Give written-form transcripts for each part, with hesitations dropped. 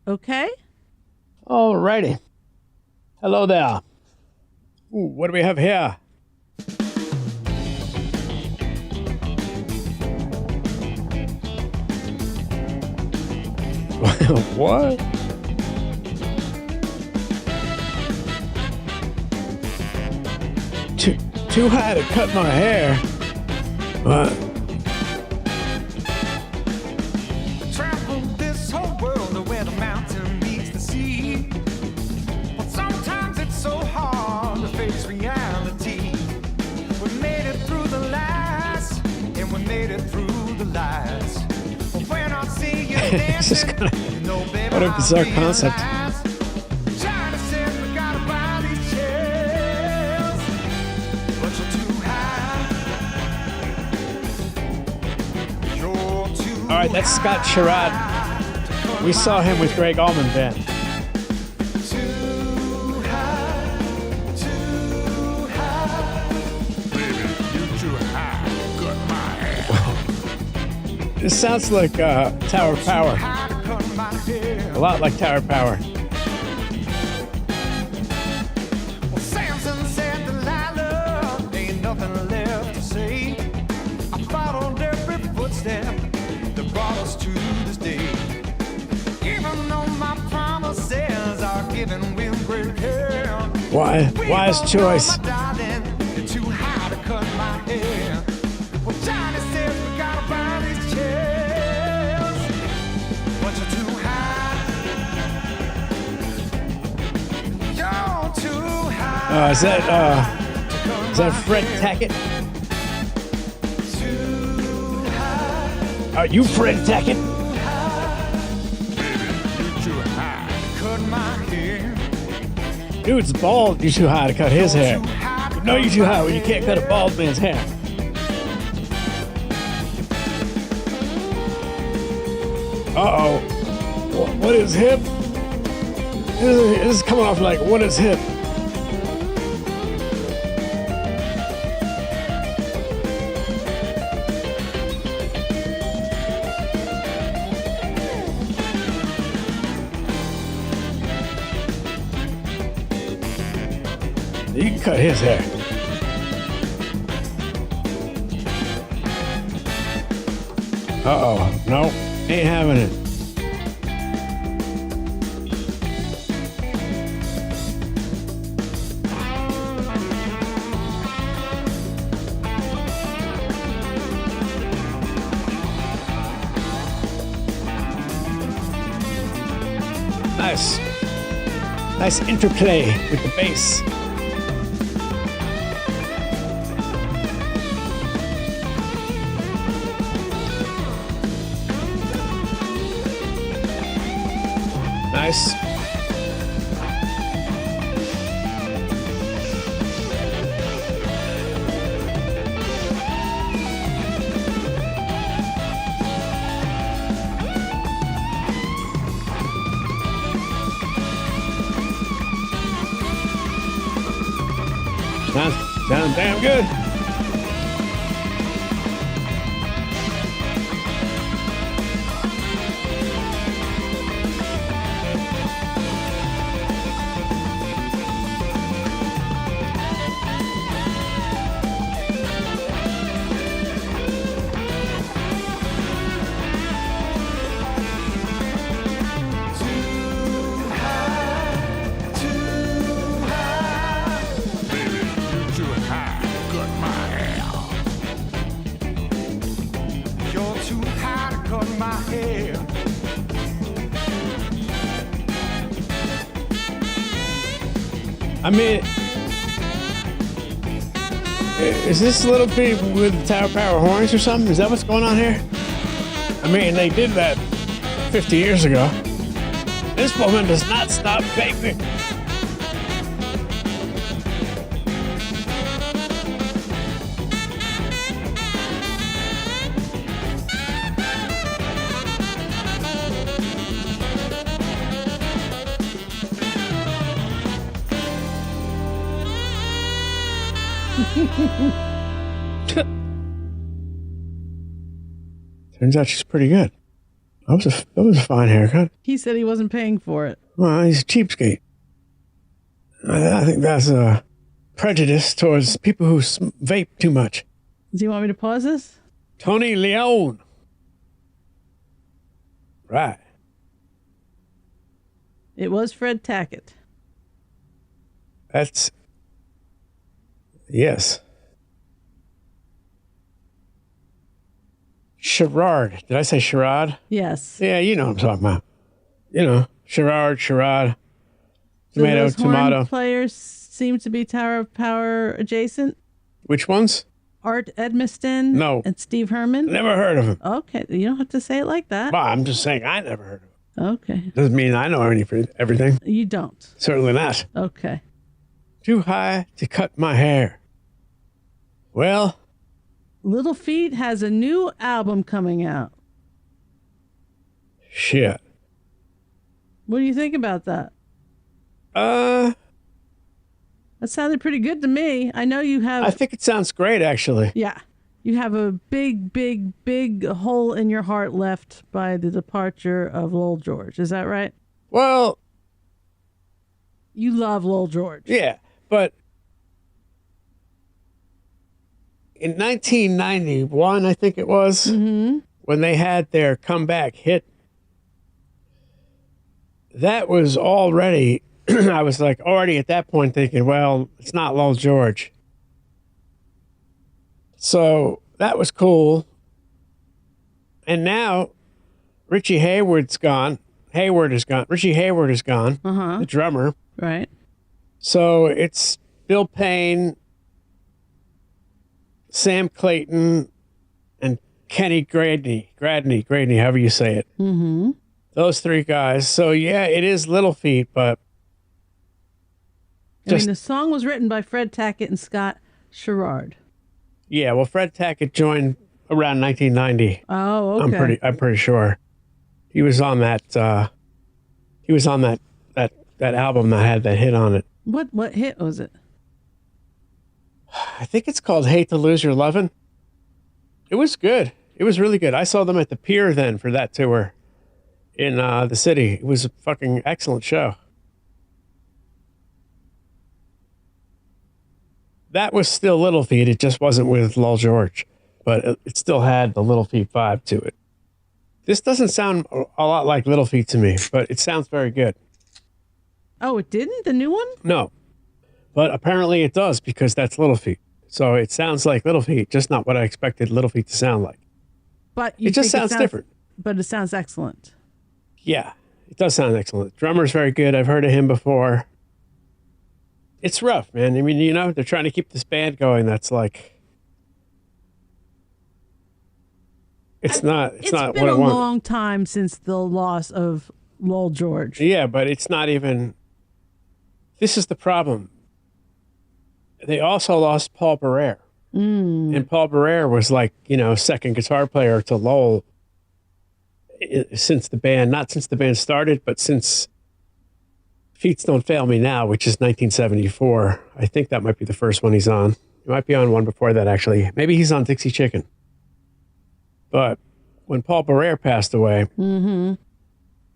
Okay. Alrighty. Hello there. Ooh, what do we have here? What? Too high to cut my hair. What? Traveled this whole world where the mountain meets the sea. But sometimes it's so hard to face reality. We made it through the lies, and we made it through the lies. But when I see you This is dancing, kind of you know, baby, what a bizarre I concept. realize China said we gotta buy these chairs, but you're too high. You're too All right, that's Scott Sherrod. We saw him with Greg Allman Band. Too high, too high. Baby, you're too high. Cut my hair. This sounds like Tower of Power. High to cut my hair. A lot like Tower of Power. Well, Samson said Delilah, ain't nothing left to say. I followed every footstep that brought us to this day. Even though my promises are given with great care. Wise choice. Darling, you're too high to cut my hair. Well, Johnny says we gotta buy these chairs, but you're too high. You're too high. Is that Fred Tackett? Too high. Are you Fred Tackett? You're too high. Cut my hair. Dude's bald. You're too high to cut his hair. No, you're too high when you can't cut a bald man's hair. Uh-oh. What is hip? This is coming off like, what is hip? You can cut his hair. Uh-oh. No, ain't having it. Nice interplay with the bass. Nice. Sounds damn good. I mean, is this a little bit with Tower Power horns or something? Is that what's going on here? I mean, they did that 50 years ago. This woman does not stop baby. Turns out she's pretty good. That was a fine haircut. He said he wasn't paying for it. Well, he's a cheapskate. I think that's a prejudice towards people who vape too much. Do you want me to pause this? Tony Leone. Right. It was Fred Tackett. That's... Yes. Sherrard. Did I say charade? Yes. Yeah, you know what I'm talking about. You know, charade. So Tomato, those horn tomato. players seem to be Tower of Power adjacent. Which ones? Art Edmiston. No. And Steve Herman. Never heard of him. Okay, you don't have to say it like that. Well, I'm just saying I never heard of him. Okay. Doesn't mean I know everything. You don't. Certainly not. Okay. Too high to cut my hair. Well, Little Feat has a new album coming out. shit. What do you think about that? That sounded pretty good to me. I know you have... I think it sounds great, actually. Yeah. You have a big, big, big hole in your heart left by the departure of Lowell George. Is that right? Well, You love Lowell George. yeah, but in 1991, I think it was, when they had their comeback hit, that was already, I was like already at that point thinking, well, it's not Lowell George. So that was cool. And now Richie Hayward's gone. Richie Hayward is gone, the drummer. Right. So it's Bill Payne, Sam Clayton, and Kenny Gradney, however you say it. Mm-hmm. Those three guys. So yeah, it is Little Feat, but I mean, the song was written by Fred Tackett and Scott Sherrard. yeah. Well, Fred Tackett joined around 1990. Oh, okay. I'm pretty sure he was on that. He was on that album that had that hit on it. What hit was it? I think it's called "Hate to Lose Your Lovin'." It was good. It was really good. I saw them at the Pier then for that tour in the city. It was a fucking excellent show. That was still Little Feat. It just wasn't with Lowell George, but it still had the Little Feat vibe to it. This doesn't sound a lot like Little Feat to me, but it sounds very good. Oh, it didn't? The new one? No, but apparently it does because that's Little Feat. So it sounds like Little Feat, just not what I expected Little Feat to sound like. But It just sounds different. But it sounds excellent. Yeah, it does sound excellent. Drummer's very good. I've heard of him before. It's rough, man. I mean, you know, they're trying to keep this band going. That's like, it's not It's what been I a want. long time since the loss of Lowell George. Yeah, but it's not even. This is the problem. They also lost Paul Barrere. And Paul Barrere was like, you know, second guitar player to Lowell since the band, not since the band started, but since Feats Don't Fail Me Now, which is 1974. I think that might be the first one he's on. He might be on one before that, actually. Maybe he's on Dixie Chicken. But when Paul Barrere passed away,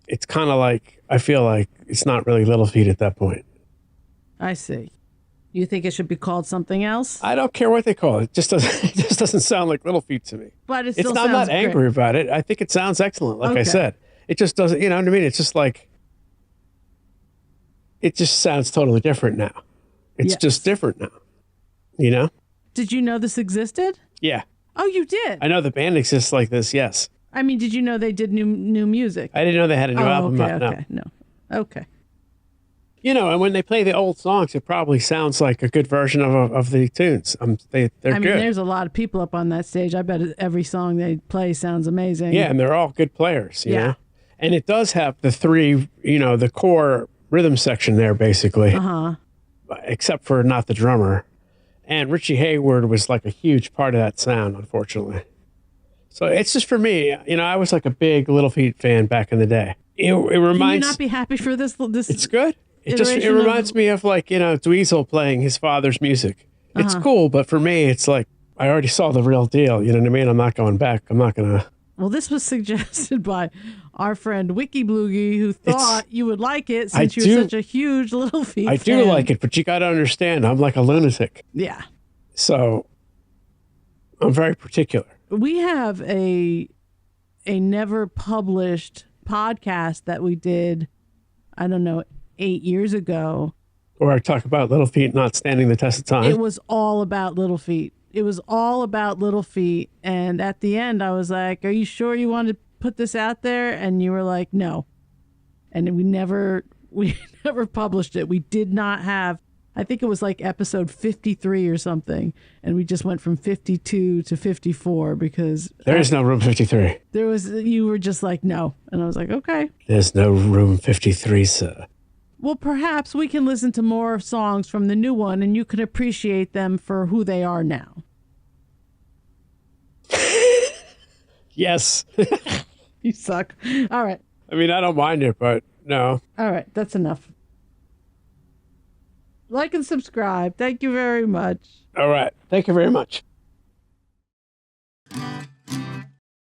it's kind of like, I feel like it's not really Little Feat at that point. I see. You think it should be called something else? I don't care what they call it. It just doesn't sound like Little Feat to me. But it still I'm sounds not great. angry about it. I think it sounds excellent, like I Okay. said. It just doesn't, you know what I mean? It's just like, it just sounds totally different now. It's Yes. just different now, you know? Did you know this existed? Yeah. Oh, you did? I know the band exists like this, yes. I mean, did you know they did new music? I didn't know they had a new album okay, out now. okay. No. Okay. You know, and when they play the old songs, it probably sounds like a good version of the tunes. They're I mean, good. there's a lot of people up on that stage. I bet every song they play sounds amazing. Yeah, and they're all good players, you Yeah. know? And it does have the three, you know, the core rhythm section there, basically. Except for not the drummer. And Richie Hayward was like a huge part of that sound, unfortunately. So it's just for me, you know, I was like a big Little Feat fan back in the day. It Can you reminds... not be happy for this? It's good. It iteration reminds me of like, you know, Dweezil playing his father's music. It's cool, but for me, it's like, I already saw the real deal. You know what I mean? I'm not going back. I'm not going to Well, this was suggested by our friend Wiki Bloogie, who thought you would like it since you're such a huge Little Feat I fan. do like it, but you got to understand, I'm like a lunatic. Yeah. So I'm very particular. We have a never published podcast that we did, I don't know, 8 years ago. Or I talk about Little Feat not standing the test of time. It was all about Little Feat. It was all about Little Feat. And at the end, I was like, are you sure you want to put this out there? And you were like, no. And we never published it. We did not have, I think it was like episode 53 or something. And we just went from 52 to 54 because there is no room 53. You were just like, no. And I was like, okay. There's no room 53, sir. Well, perhaps we can listen to more songs from the new one and you can appreciate them for who they are now. Yes. You suck. All right. I mean, I don't mind it, but no. All right. That's enough. Like and subscribe. Thank you very much. All right. Thank you very much.